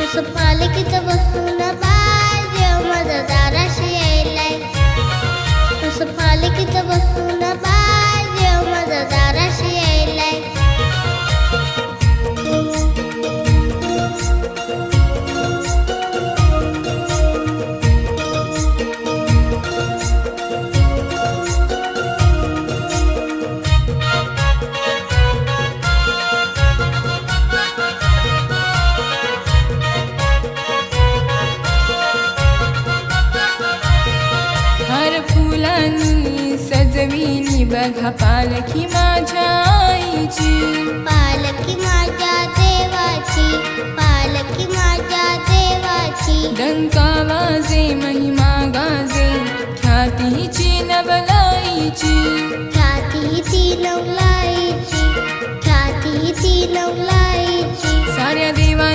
असं पालखीत बसून बाळ माझ्या दाराशी यायलाय. असं पालखीत बसून बाळ माझ्या दाराशी यायलाय. फुलांनी सजविली बघा पालखी माझ्या आईची. पालखी माझ्या देवाची, पालखी माझ्या देवाची. डंका वाजे महिमा गाजे ख्यातीची नवलाईची. ख्याती ती नवलाईची, ख्याती ती नवलाईची. साऱ्या देवांना